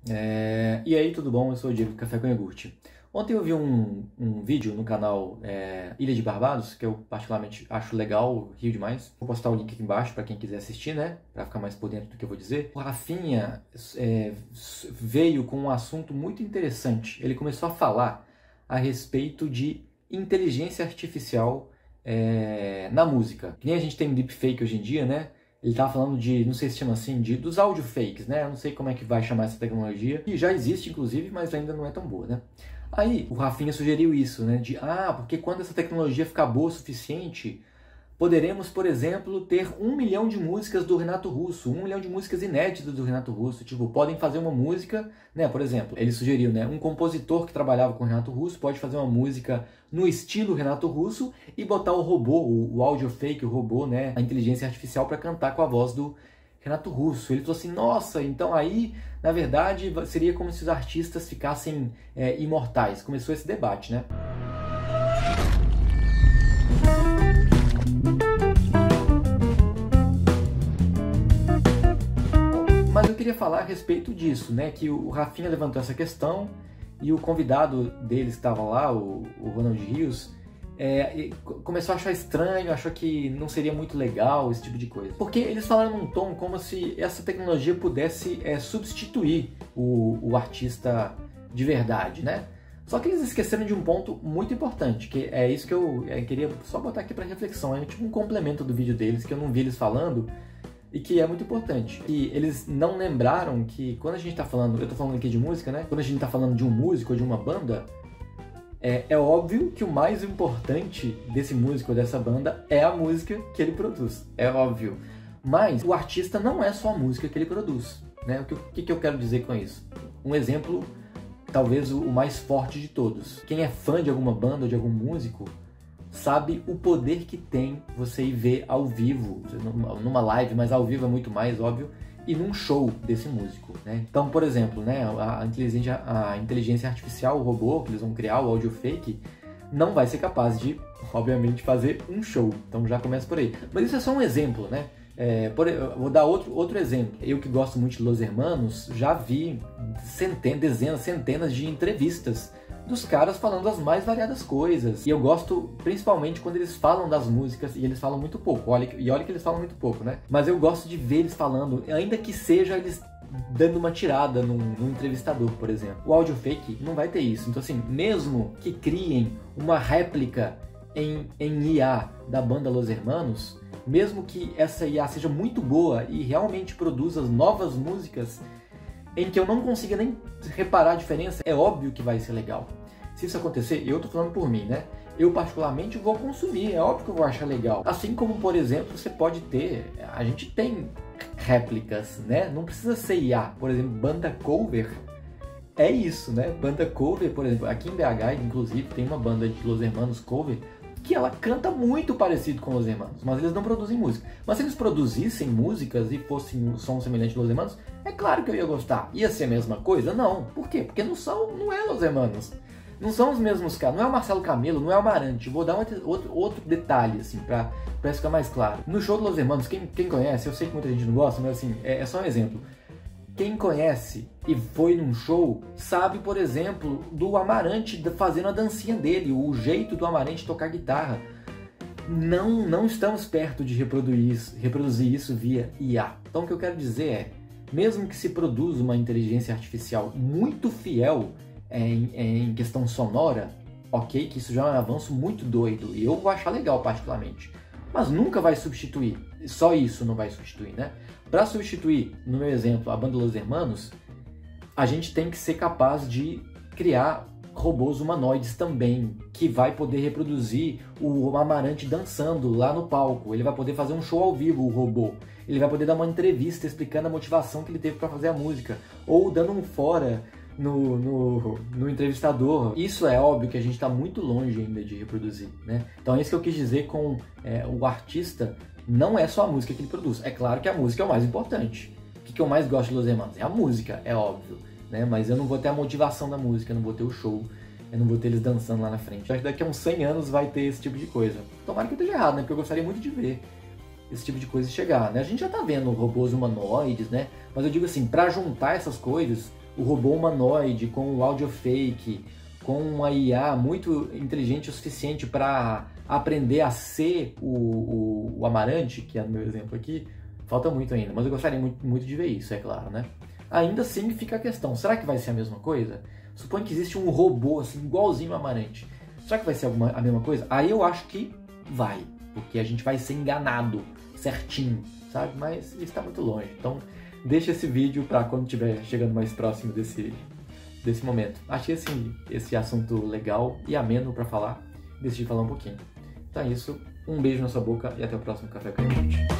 E aí, tudo bom? Eu sou o Diego do Café com Iogurte. Ontem eu vi um vídeo no canal Ilha de Barbados, que eu particularmente acho legal, rio demais. Vou postar o link aqui embaixo para quem quiser assistir, né? Para ficar mais por dentro do que eu vou dizer. O Rafinha veio com um assunto muito interessante. Ele começou a falar a respeito de inteligência artificial na música. Que nem a gente tem deepfake hoje em dia, né? Ele estava falando de, não sei se chama assim, dos audio fakes, né? Eu não sei como é que vai chamar essa tecnologia. E já existe, inclusive, mas ainda não é tão boa, né? Aí, o Rafinha sugeriu isso, né? Porque quando essa tecnologia ficar boa o suficiente, poderemos, por exemplo, ter 1 milhão de músicas do Renato Russo, 1 milhão de músicas inéditas do Renato Russo. Tipo, podem fazer uma música, né? Por exemplo, ele sugeriu, né? Um compositor que trabalhava com o Renato Russo pode fazer uma música no estilo Renato Russo e botar o robô, o audio fake, o robô, né? A inteligência artificial para cantar com a voz do Renato Russo. Ele falou assim, nossa, então aí, na verdade, seria como se os artistas ficassem imortais. Começou esse debate, né? Mas eu queria falar a respeito disso, né? Que o Rafinha levantou essa questão e o convidado deles que estava lá, o Ronald Rios, começou a achar estranho, achou que não seria muito legal esse tipo de coisa. Porque eles falaram num tom como se essa tecnologia pudesse substituir o artista de verdade, né? Só que eles esqueceram de um ponto muito importante, que é isso que eu queria só botar aqui para reflexão. É tipo um complemento do vídeo deles, que eu não vi eles falando, e que é muito importante. E eles não lembraram que quando a gente tá falando, eu tô falando aqui de música, né? Quando a gente tá falando de um músico ou de uma banda, é óbvio que o mais importante desse músico ou dessa banda é a música que ele produz. É óbvio. Mas o artista não é só a música que ele produz, né? O que eu quero dizer com isso? Um exemplo, talvez o mais forte de todos. Quem é fã de alguma banda ou de algum músico sabe o poder que tem você ir ver ao vivo, numa live, mas ao vivo é muito mais, óbvio, e num show desse músico, né? Então, por exemplo, né, a inteligência artificial, o robô que eles vão criar, o audio fake, não vai ser capaz de, obviamente, fazer um show. Então já começa por aí. Mas isso é só um exemplo, né? Vou dar outro exemplo. Eu que gosto muito de Los Hermanos, já vi dezenas, centenas de entrevistas dos caras falando as mais variadas coisas. E eu gosto principalmente quando eles falam das músicas e eles falam muito pouco. Olha que eles falam muito pouco, né? Mas eu gosto de ver eles falando, ainda que seja eles dando uma tirada num entrevistador, por exemplo. O audio fake não vai ter isso. Então, assim, mesmo que criem uma réplica em IA da banda Los Hermanos, mesmo que essa IA seja muito boa e realmente produza novas músicas em que eu não consiga nem reparar a diferença, é óbvio que vai ser legal. Se isso acontecer, eu tô falando por mim, né? Eu particularmente vou consumir, é óbvio que eu vou achar legal. Assim como, por exemplo, você pode ter, a gente tem réplicas, né? Não precisa ser IA. Por exemplo, banda cover é isso, né? Banda cover, por exemplo, aqui em BH, inclusive, tem uma banda de Los Hermanos cover que ela canta muito parecido com Los Hermanos, mas eles não produzem música. Mas se eles produzissem músicas e fossem um som semelhante a Los Hermanos, é claro que eu ia gostar. Ia ser a mesma coisa? Não. Por quê? Porque não é Los Hermanos. Não são os mesmos caras. Não é o Marcelo Camelo, não é o Amarante. Vou dar outro detalhe, assim, pra ficar mais claro. No show de Los Hermanos, quem conhece, eu sei que muita gente não gosta, mas assim, é só um exemplo. Quem conhece e foi num show sabe, por exemplo, do Amarante fazendo a dancinha dele, o jeito do Amarante tocar guitarra. Não estamos perto de reproduzir isso via IA. Então o que eu quero dizer é, mesmo que se produza uma inteligência artificial muito fiel em questão sonora, ok, que isso já é um avanço muito doido, e eu vou achar legal particularmente. Mas nunca vai substituir, só isso não vai substituir, né? Para substituir, no meu exemplo, a banda Los Hermanos, a gente tem que ser capaz de criar robôs humanoides também, que vai poder reproduzir o Amarante dançando lá no palco. Ele vai poder fazer um show ao vivo, o robô. Ele vai poder dar uma entrevista explicando a motivação que ele teve para fazer a música, ou dando um fora no entrevistador. Isso é óbvio que a gente está muito longe ainda de reproduzir, né? Então é isso que eu quis dizer com o artista. Não é só a música que ele produz. É claro que a música é o mais importante. O que eu mais gosto de Los Hermanos? É a música, é óbvio, né? Mas eu não vou ter a motivação da música, eu não vou ter o show, eu não vou ter eles dançando lá na frente. Acho que daqui a uns 100 anos vai ter esse tipo de coisa. Tomara que eu esteja errado, né? Porque eu gostaria muito de ver esse tipo de coisa chegar, né? A gente já tá vendo robôs humanoides, né? Mas eu digo assim, para juntar essas coisas, o robô humanoide com o áudio fake, com uma IA muito inteligente o suficiente para aprender a ser o Amarante, que é no meu exemplo aqui, falta muito ainda, mas eu gostaria muito de ver isso, é claro, né? Ainda assim fica a questão, será que vai ser a mesma coisa? Suponho que existe um robô assim, igualzinho ao Amarante. Será que vai ser a mesma coisa? Aí eu acho que vai, porque a gente vai ser enganado certinho, sabe? Mas isso está muito longe, então deixa esse vídeo para quando estiver chegando mais próximo desse momento. Achei esse assunto legal e ameno para falar, decidi falar um pouquinho. Então é isso, um beijo na sua boca e até o próximo Café com a Gente.